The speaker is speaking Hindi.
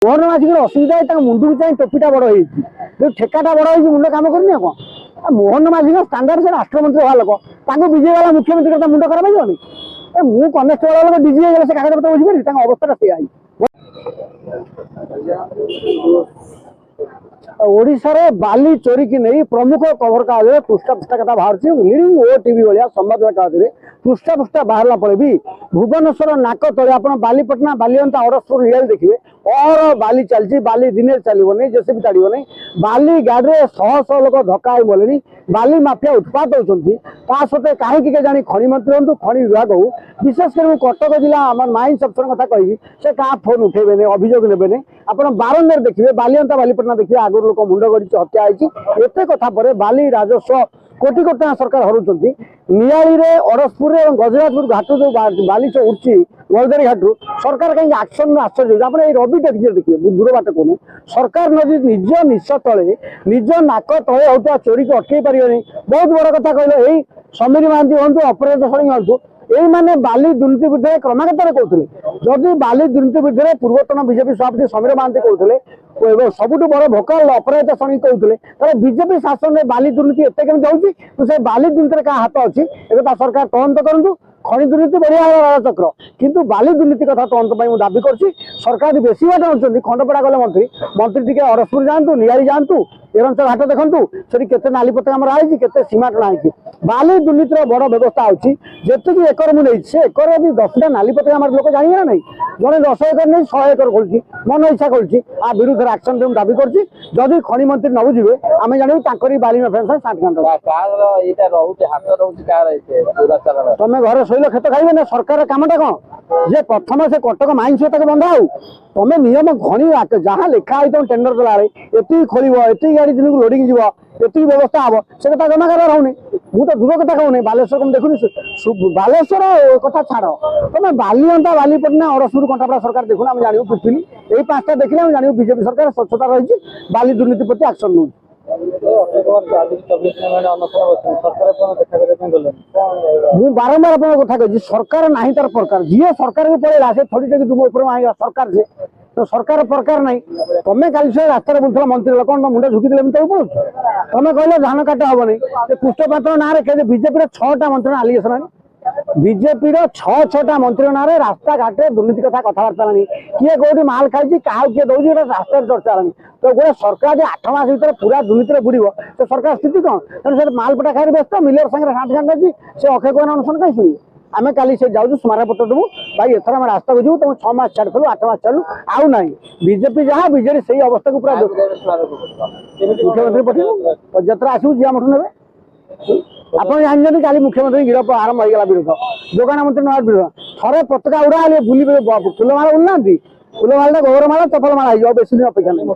मोहन माझी असुविधा है मुंड को चाहिए टोपीटा बड़ हो ठेकाटा बड़ हो मुंड कम करनी कौन मोहन माझी स्टांडर्ड से राष्ट्रमंत्री हवा लोक विजय वाला मुख्यमंत्री का मुंड खराब हो मुझे कनेस्टेबल लोग डीजी से कागज पत्र बुझीपारि अवस्था से ओडिशा रे बाली चोरी की नहीं प्रमुख खबर कागज पृष्ठा पृष्ठा कथा बाहर लीडिंग ओ टीवी भाया संवाद कागज पृष्ठा पृष्ठा बाहर पर भी भुवनेश्वर नाक तले आप बालीपटना बालीअंता अरसपुर रियल देखिए और बाली चलती बाली दिन चलो नहीं जेसीबी चलो नहीं बाली गाड़ी में शह शह लोक धक्का गले बाली माफिया उत्पात होती सत्वे कहीं जानी खनि मंत्री हूँ खनि विभाग हो विशेषकर कटक जिला माइंस अफसर कथा कहि से क्या फोन उठेबे अभियोग ने आप बारंबार देखिए बालीअंता बालीपटना देखिए आगुरी लोक मुंड गड़ी हत्या होते कथा पर बाली राजस्व कोटी कोटी टका सरकार हरुंट नियाली अरसपुर और गजराजपुर घाटू जो बाली उठी गोलदेरी घाटू सरकार कहीं एक्शन आश्चर्य आप रवि देखिए दूर बाट कौन सरकार निज निश तले निज नाक तले होता चोरी को अटकई पारे बहुत बड़ कथा कहले यही समीर महांती हूँ अपराध श्रेणी हूँ यही मैंने बाली दुर्नीति विरुद्ध क्रमागतर कहते जदि बाली दुर्नीति विरुद्ध पूर्वतन बीजेपी सभापति समीर महांती कहते सबुठ बड़ भोकाल अपराध श्रेणी कहते बीजेपी शासन में बाली दुर्नीति एत केमी हो बाली दुर्नीति क्या हाथ अच्छी एक सरकार तदंत करूँ खनि दुर्नीति बढ़िया राजचक्र किंतु बाली दुर्नीति कथा तदंत दाबी कर सरकार बेसी बाट अच्छी खंडपड़ा गले मंत्री मंत्री टी अरसपुर जातु नियाली जातु एरंच घाट देखु से नाली पता मराई के सीमा टणाई बाली दुर्नीतिर बड़ व्यवस्था अच्छी जी एकर मुझे एकर भी 10टा नाली पता हमारे लोक जानवे ना नहीं जड़े 10 एकर नहीं 100 एकर खोलती मन इच्छा खोलती आ विरुद्ध एक्शन दाबी करदी खनि मंत्री न बुझे आम जानू बाली माफिया तुम घर शैल क्षेत्र खाइबे ना सरकार कामटा कौन जे प्रथम से कटक माइंस बंधा हो तुम नियम खनि जहाँ लिखा तुम टेंडर कला ये खोल ये गाड़ी दिन को लोडिंग जी व्यवस्था हम से कथा जमा कर रोनी मुझे दूर कथा कहूनी बालेश्वर तुम देखुनी बालेश्वर कथा छाड़ तुम बालीअंता बालीपटना अरसपुर कंटापड़ा सरकार देखुना आम जानू पिपिली यही 5टा देखने आम जानू बीजेपी सरकार स्वच्छता रही बाली दुर्नीति प्रति एक्शन नौ बारंबार आप कथा कही सरकार ना तार प्रकार जी सरकार को पड़ेगा से थोड़ी टे तुम ऊपर आएगा सरकार से तो सरकार प्रकार ना तुम्हें काली से रास्ता बुलूला मंत्री लोक मुंडा झुकी देते पड़ो तुम्हें कहले धान काट हेनी कृष्णपात्र ना बीजेपी 6टा मंत्री आलिगेसन बीजेपी 6-6टा मंत्री ना रास्ता घाटे दुर्नीति कथा कथबार्ता किए कौटी माल खाई क्या किए दौर रास्ता चर्चा है तो गोटे सरकार 8 मास भर पूरा दुर्नीति बुड़ तो सरकार स्थिति कौन तेनाली मालपटा खाई व्यस्त मिलर सागर हाथ घाट अच्छी से अक्षय कुमार अनुष्ठान कहीं शुणी आम काली से जाऊँ स्मारकपत्र देवु भाई एथर आम रास्ता को जीव तुम 6 मास छाड़ू 8 मास छाड़ू आउ ना बीजेपी जहाँ बीजेडी से अवस्था को पूरा मुख्यमंत्री पठेबू पदयात्रा आसू जी आम ने आप जानते काली मुख्यमंत्री गिरफ आरंभ हो विरोध जोगान मंत्री नवार विरोध थे पताका उड़ा बुले फुलमाला बुलना फुलमाला गोबरमाला चपलमाला बेसी दिन अपेक्षा नहीं।